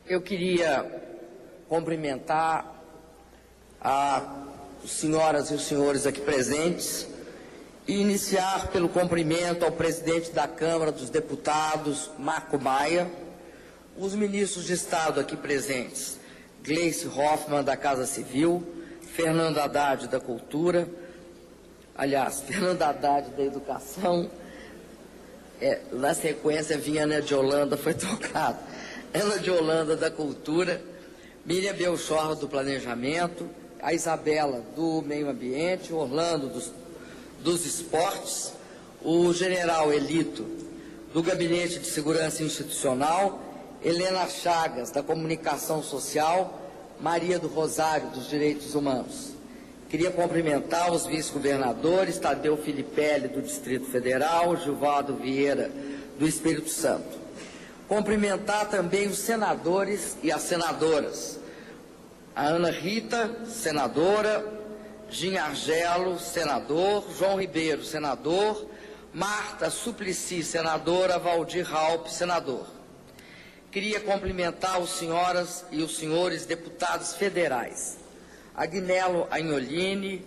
Eu queria cumprimentar as senhoras e os senhores aqui presentes e iniciar pelo cumprimento ao presidente da Câmara dos Deputados, Marco Maia, os ministros de Estado aqui presentes, Gleice Hoffmann, da Casa Civil, Fernando Haddad, da Cultura, Fernando Haddad, da Educação, na sequência, Viana de Holanda foi trocado, Ana de Holanda, da Cultura, Miriam Belchor, do Planejamento, a Isabela, do Meio Ambiente, Orlando, dos Esportes, o general Elito, do Gabinete de Segurança Institucional, Helena Chagas, da Comunicação Social, Maria do Rosário, dos Direitos Humanos. Queria cumprimentar os vice-governadores, Tadeu Filipelli, do Distrito Federal, Gilvaldo Vieira, do Espírito Santo. Cumprimentar também os senadores e as senadoras. A Ana Rita, senadora, Gin Argelo, senador, João Ribeiro, senador, Marta Suplicy, senadora, Valdir Raupp, senador. Queria cumprimentar os senhoras e os senhores deputados federais. Agnello Agnolini,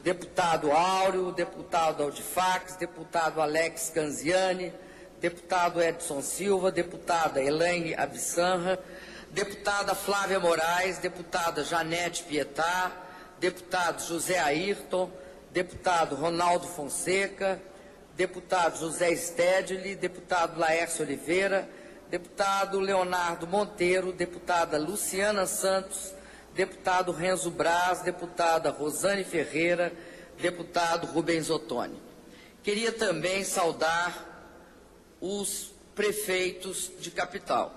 deputado Áureo, deputado Audifax, deputado Alex Canziani, deputado Edson Silva, deputada Elaine Abissanra, deputada Flávia Moraes, deputada Janete Pietá, deputado José Ayrton, deputado Ronaldo Fonseca, deputado José Stedley, deputado Laércio Oliveira, deputado Leonardo Monteiro, deputada Luciana Santos, deputado Renzo Braz, deputada Rosane Ferreira, deputado Rubens Ottoni. Queria também saudar os prefeitos de capital.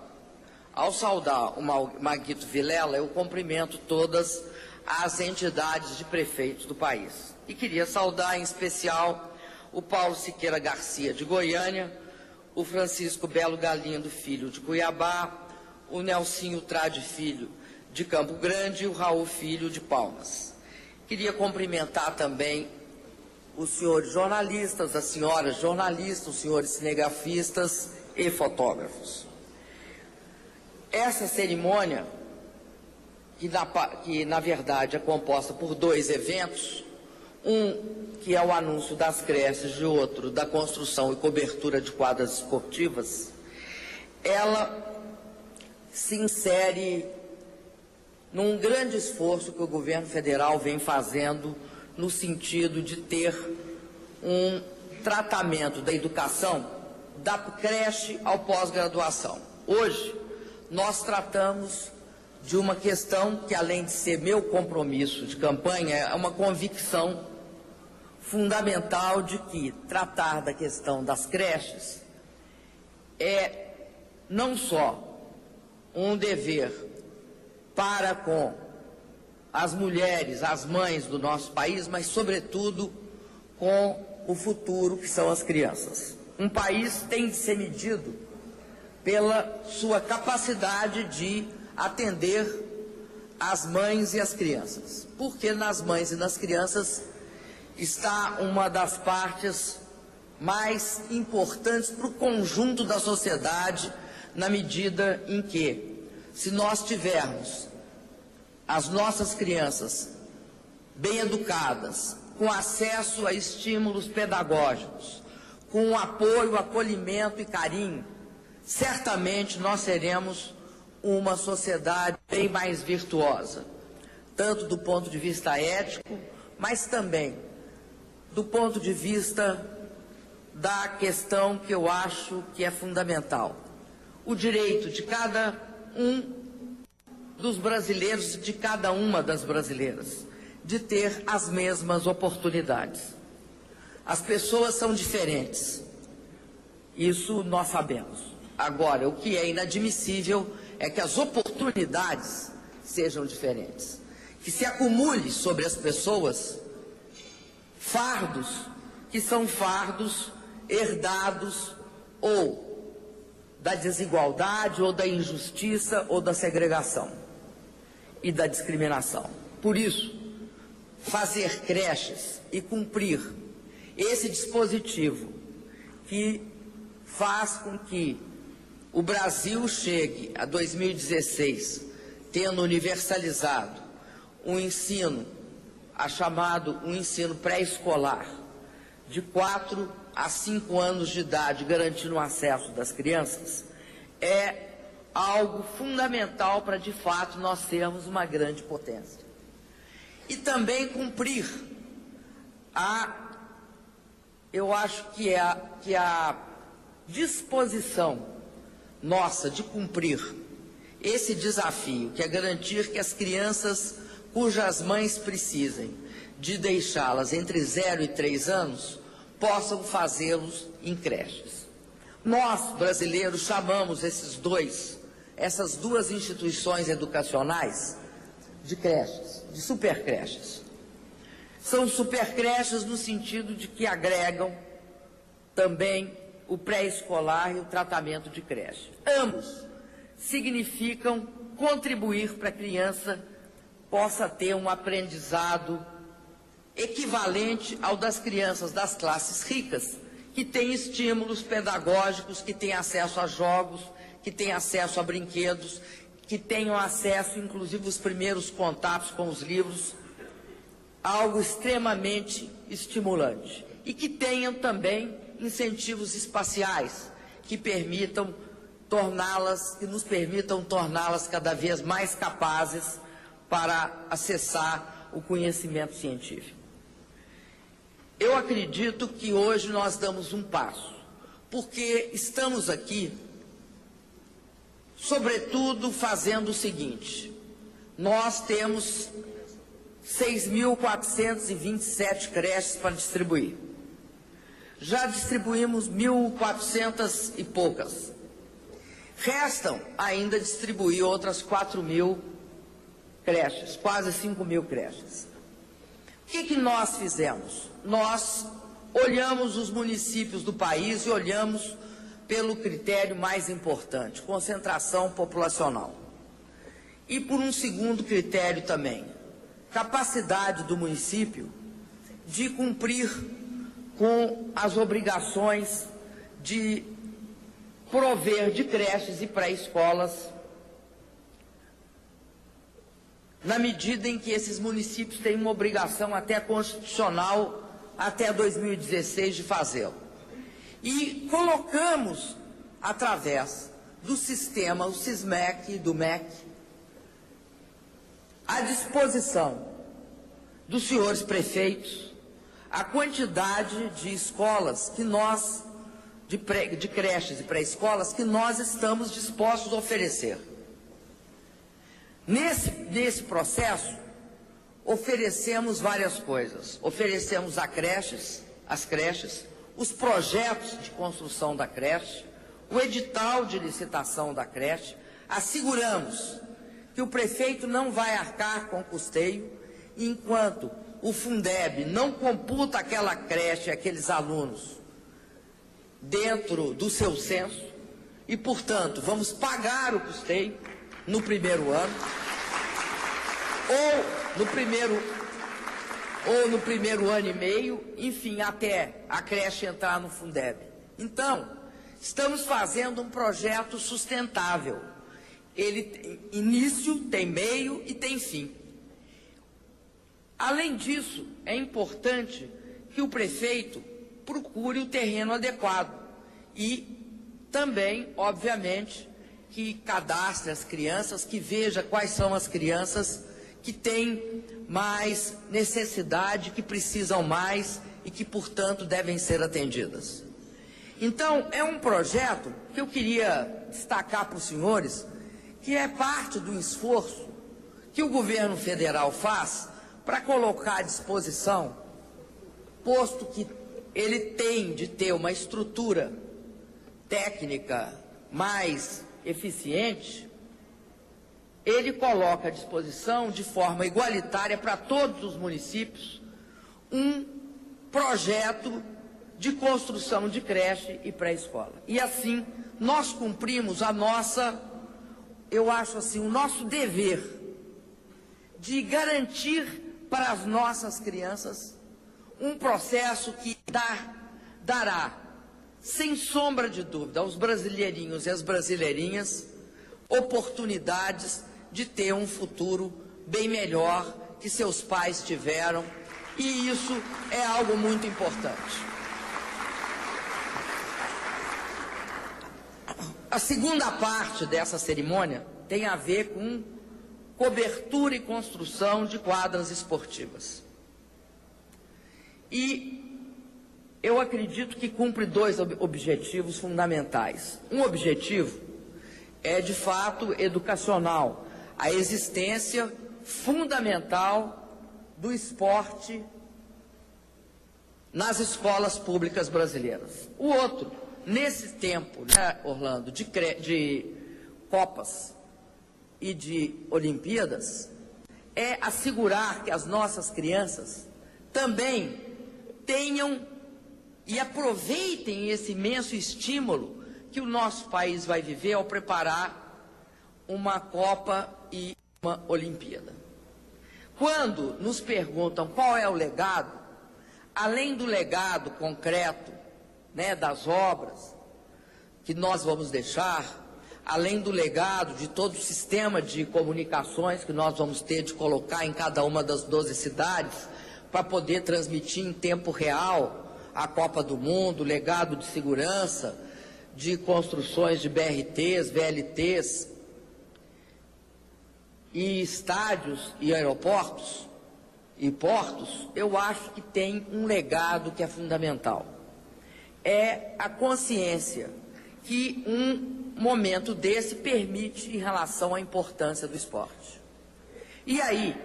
Ao saudar o Maguito Vilela, eu cumprimento todas as entidades de prefeitos do país. E queria saudar em especial o Paulo Siqueira Garcia, de Goiânia, o Francisco Belo Galindo Filho, de Cuiabá, o Nelsinho Trade Filho, de Campo Grande, e o Raul Filho, de Palmas. Queria cumprimentar também os senhores jornalistas, as senhoras jornalistas, os senhores cinegrafistas e fotógrafos. Essa cerimônia, que na verdade é composta por dois eventos, um que é o anúncio das creches e outro da construção e cobertura de quadras esportivas, ela se insere num grande esforço que o governo federal vem fazendo no sentido de ter um tratamento da educação da creche ao pós-graduação. Hoje, nós tratamos de uma questão que, além de ser meu compromisso de campanha, é uma convicção fundamental de que tratar da questão das creches é não só um dever para com as mulheres, as mães do nosso país, mas, sobretudo, com o futuro, que são as crianças. Um país tem de ser medido pela sua capacidade de atender as mães e as crianças, porque nas mães e nas crianças está uma das partes mais importantes para o conjunto da sociedade, na medida em que, se nós tivermos as nossas crianças bem educadas, com acesso a estímulos pedagógicos, com apoio, acolhimento e carinho, certamente nós seremos uma sociedade bem mais virtuosa, tanto do ponto de vista ético, mas também do ponto de vista da questão que eu acho que é fundamental: o direito de cada um dos brasileiros, de cada uma das brasileiras, de ter as mesmas oportunidades. As pessoas são diferentes, isso nós sabemos. Agora, o que é inadmissível é que as oportunidades sejam diferentes, que se acumule sobre as pessoas fardos que são fardos herdados ou da desigualdade, ou da injustiça, ou da segregação e da discriminação. Por isso, fazer creches e cumprir esse dispositivo que faz com que o Brasil chegue a 2016 tendo universalizado um ensino, chamado um ensino pré-escolar, de 4 a 5 anos de idade, garantindo o acesso das crianças, é algo fundamental para, de fato, nós sermos uma grande potência. E também cumprir eu acho que a disposição nossa de cumprir esse desafio, que é garantir que as crianças cujas mães precisem de deixá-las entre 0 e 3 anos, possam fazê-los em creches. Nós, brasileiros, chamamos essas duas instituições educacionais de creches, de supercreches. São supercreches no sentido de que agregam também o pré-escolar e o tratamento de creche. Ambos significam contribuir para a criança possa ter um aprendizado equivalente ao das crianças das classes ricas, que têm estímulos pedagógicos, que têm acesso a jogos, que têm acesso a brinquedos, que tenham acesso, inclusive, aos primeiros contatos com os livros, algo extremamente estimulante. E que tenham também incentivos espaciais, que nos permitam torná-las cada vez mais capazes para acessar o conhecimento científico. Eu acredito que hoje nós damos um passo, porque estamos aqui, sobretudo, fazendo o seguinte: nós temos 6.427 creches para distribuir. Já distribuímos 1.400 e poucas. Restam ainda distribuir outras 4.000 creches, quase 5.000 creches. O que nós fizemos? Nós olhamos os municípios do país e olhamos pelo critério mais importante, concentração populacional. E por um segundo critério também, capacidade do município de cumprir com as obrigações de prover de creches e pré-escolas, na medida em que esses municípios têm uma obrigação até constitucional, até 2016, de fazê-lo. E colocamos, através do sistema, o SISMEC e do MEC, à disposição dos senhores prefeitos a quantidade de escolas que nós, de creches e pré-escolas, que nós estamos dispostos a oferecer. Nesse processo, oferecemos várias coisas. Oferecemos as creches, os projetos de construção da creche, o edital de licitação da creche. Asseguramos que o prefeito não vai arcar com custeio, enquanto o Fundeb não computa aquela creche, aqueles alunos, dentro do seu censo, e, portanto, vamos pagar o custeio no primeiro ano, ou no primeiro ano e meio, enfim, até a creche entrar no Fundeb. Então, estamos fazendo um projeto sustentável. Ele tem início, tem meio e tem fim. Além disso, é importante que o prefeito procure o terreno adequado e também, obviamente, que cadastre as crianças, que veja quais são as crianças que têm mais necessidade, que precisam mais e que, portanto, devem ser atendidas. Então, é um projeto que eu queria destacar para os senhores, que é parte do esforço que o governo federal faz para colocar à disposição, posto que ele tem de ter uma estrutura técnica mais eficiente, ele coloca à disposição, de forma igualitária para todos os municípios, um projeto de construção de creche e pré-escola. E assim, nós cumprimos o nosso dever de garantir para as nossas crianças um processo que dará sem sombra de dúvida, aos brasileirinhos e às brasileirinhas oportunidades de ter um futuro bem melhor que seus pais tiveram, e isso é algo muito importante. A segunda parte dessa cerimônia tem a ver com cobertura e construção de quadras esportivas. E eu acredito que cumpre dois objetivos fundamentais. Um objetivo é, de fato, educacional, a existência fundamental do esporte nas escolas públicas brasileiras. O outro, nesse tempo, né, Orlando, de Copas e de Olimpíadas, é assegurar que as nossas crianças também tenham e aproveitem esse imenso estímulo que o nosso país vai viver ao preparar uma Copa e uma Olimpíada. Quando nos perguntam qual é o legado, além do legado concreto, né, das obras que nós vamos deixar, além do legado de todo o sistema de comunicações que nós vamos ter de colocar em cada uma das 12 cidades, para poder transmitir em tempo real a Copa do Mundo, legado de segurança, de construções de BRTs, VLTs, e estádios e aeroportos e portos, eu acho que tem um legado que é fundamental. É a consciência que um momento desse permite em relação à importância do esporte. E aí,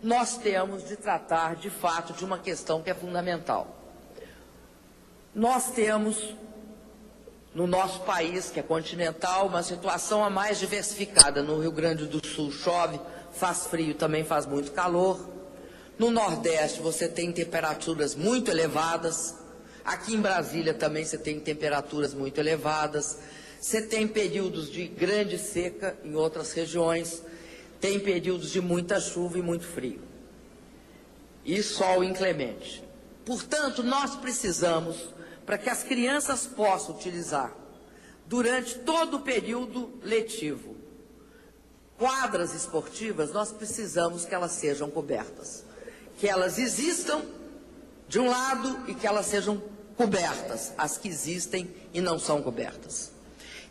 nós temos de tratar, de fato, de uma questão que é fundamental. Nós temos, no nosso país, que é continental, uma situação a mais diversificada. No Rio Grande do Sul chove, faz frio, também faz muito calor. No Nordeste você tem temperaturas muito elevadas. Aqui em Brasília também você tem temperaturas muito elevadas. Você tem períodos de grande seca em outras regiões. Tem períodos de muita chuva e muito frio. E sol inclemente. Portanto, nós precisamos, para que as crianças possam utilizar, durante todo o período letivo, quadras esportivas, nós precisamos que elas sejam cobertas. Que elas existam, de um lado, e que elas sejam cobertas, as que existem e não são cobertas.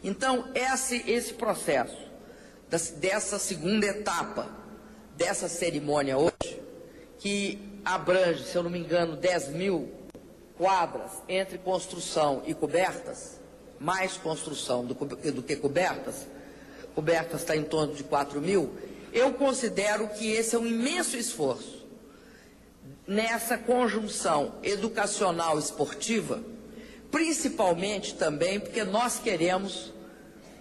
Então, esse processo, dessa segunda etapa, dessa cerimônia hoje, que abrange, se eu não me engano, 10 mil quadras entre construção e cobertas, mais construção do que cobertas, cobertas está em torno de 4 mil, eu considero que esse é um imenso esforço nessa conjunção educacional esportiva, principalmente também porque nós queremos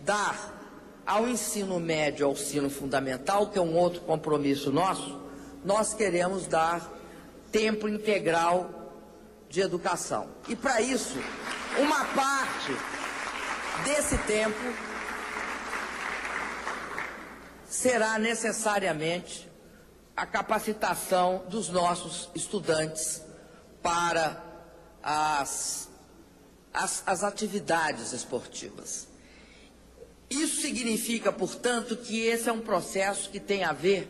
dar ao ensino médio, ao ensino fundamental, que é um outro compromisso nosso, nós queremos dar tempo integral de educação. E para isso, uma parte desse tempo será necessariamente a capacitação dos nossos estudantes para as atividades esportivas. Isso significa, portanto, que esse é um processo que tem a ver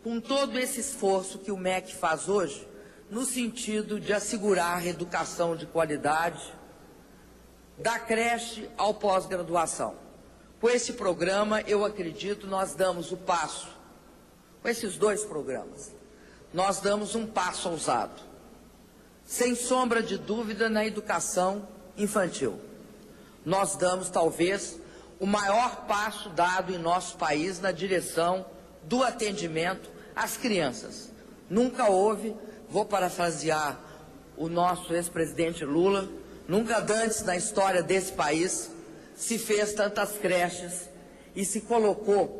com todo esse esforço que o MEC faz hoje, no sentido de assegurar a educação de qualidade, da creche ao pós-graduação. Com esse programa, eu acredito, nós damos o passo, com esses dois programas, nós damos um passo ousado, sem sombra de dúvida, na educação infantil. Nós damos, talvez, o maior passo dado em nosso país na direção do atendimento às crianças. Nunca houve, vou parafrasear o nosso ex-presidente Lula, nunca antes na história desse país se fez tantas creches e se colocou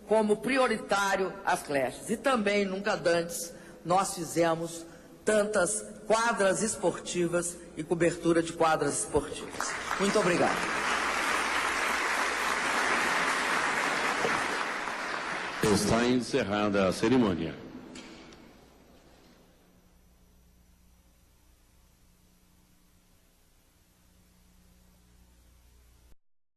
como prioritário as creches. E também nunca antes nós fizemos tantas quadras esportivas e cobertura de quadras esportivas. Muito obrigado. Está encerrada a cerimônia.